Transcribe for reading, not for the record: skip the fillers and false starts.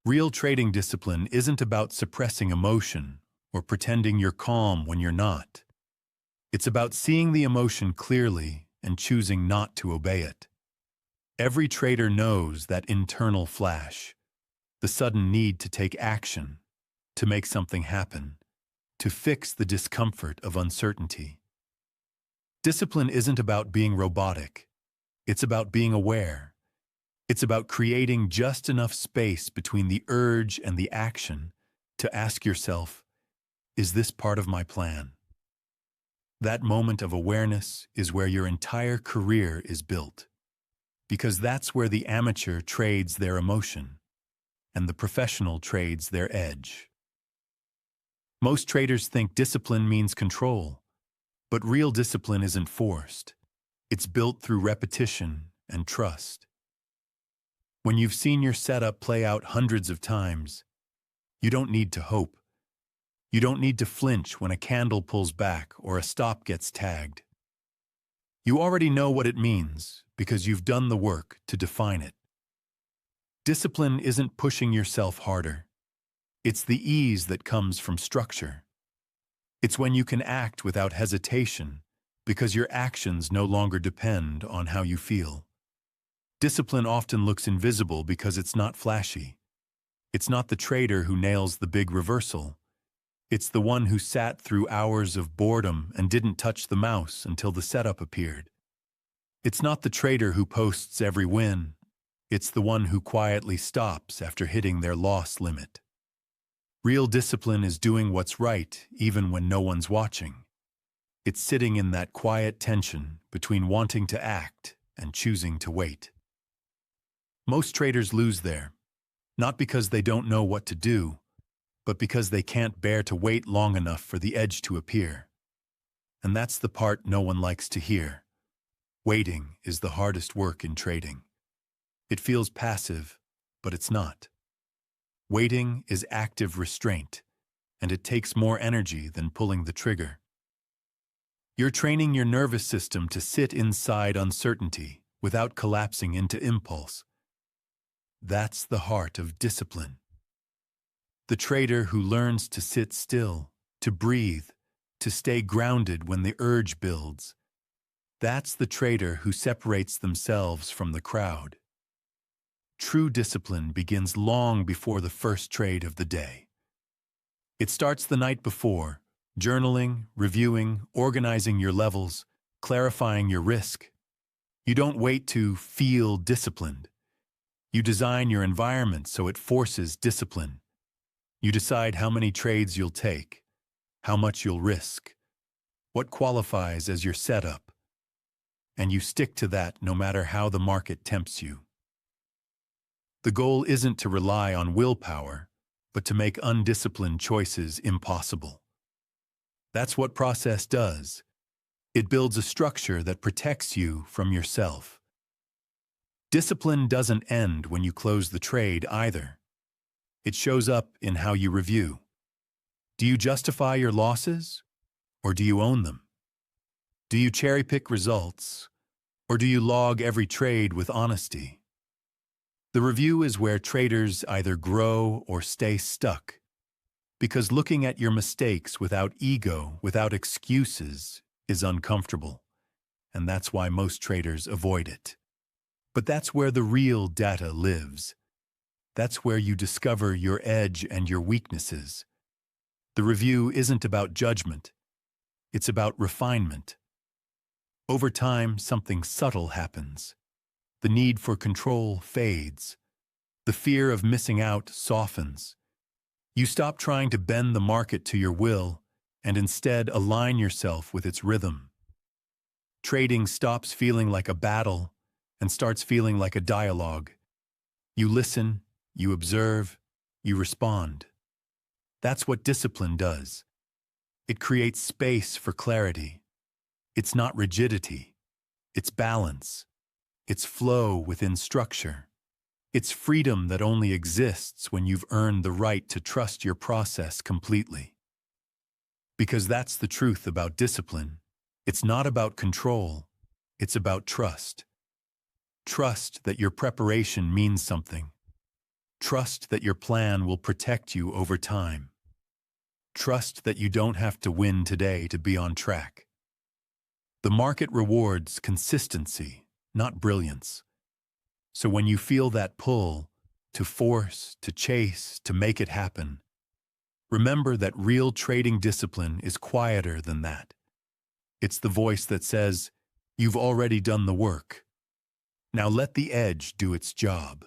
Real trading discipline isn't about suppressing emotion or pretending you're calm when you're not. It's about seeing the emotion clearly and choosing not to obey it. Every trader knows that internal flash, the sudden need to take action, to make something happen, to fix the discomfort of uncertainty. Discipline isn't about being robotic. It's about being aware. It's about creating just enough space between the urge and the action to ask yourself, is this part of my plan? That moment of awareness is where your entire career is built, because that's where the amateur trades their emotion and the professional trades their edge. Most traders think discipline means control, but real discipline isn't forced. It's built through repetition and trust. When you've seen your setup play out hundreds of times, you don't need to hope. You don't need to flinch when a candle pulls back or a stop gets tagged. You already know what it means because you've done the work to define it. Discipline isn't pushing yourself harder. It's the ease that comes from structure. It's when you can act without hesitation because your actions no longer depend on how you feel. Discipline often looks invisible because it's not flashy. It's not the trader who nails the big reversal. It's the one who sat through hours of boredom and didn't touch the mouse until the setup appeared. It's not the trader who posts every win. It's the one who quietly stops after hitting their loss limit. Real discipline is doing what's right even when no one's watching. It's sitting in that quiet tension between wanting to act and choosing to wait. Most traders lose there, not because they don't know what to do, but because they can't bear to wait long enough for the edge to appear. And that's the part no one likes to hear. Waiting is the hardest work in trading. It feels passive, but it's not. Waiting is active restraint, and it takes more energy than pulling the trigger. You're training your nervous system to sit inside uncertainty without collapsing into impulse. That's the heart of discipline. The trader who learns to sit still, to breathe, to stay grounded when the urge builds. That's the trader who separates themselves from the crowd. True discipline begins long before the first trade of the day. It starts the night before, journaling, reviewing, organizing your levels, clarifying your risk. You don't wait to feel disciplined. You design your environment so it forces discipline. You decide how many trades you'll take, how much you'll risk, what qualifies as your setup, and you stick to that no matter how the market tempts you. The goal isn't to rely on willpower, but to make undisciplined choices impossible. That's what process does. It builds a structure that protects you from yourself. Discipline doesn't end when you close the trade either. It shows up in how you review. Do you justify your losses, or do you own them? Do you cherry-pick results, or do you log every trade with honesty? The review is where traders either grow or stay stuck, because looking at your mistakes without ego, without excuses, is uncomfortable, and that's why most traders avoid it. But that's where the real data lives. That's where you discover your edge and your weaknesses. The review isn't about judgment. It's about refinement. Over time, something subtle happens. The need for control fades. The fear of missing out softens. You stop trying to bend the market to your will and instead align yourself with its rhythm. Trading stops feeling like a battle and starts feeling like a dialogue. You listen, you observe, you respond. That's what discipline does. It creates space for clarity. It's not rigidity. It's balance. It's flow within structure. It's freedom that only exists when you've earned the right to trust your process completely. Because that's the truth about discipline. It's not about control. It's about trust. Trust that your preparation means something. Trust that your plan will protect you over time. Trust that you don't have to win today to be on track. The market rewards consistency, not brilliance. So when you feel that pull, to force, to chase, to make it happen, remember that real trading discipline is quieter than that. It's the voice that says, "You've already done the work. Now let the edge do its job."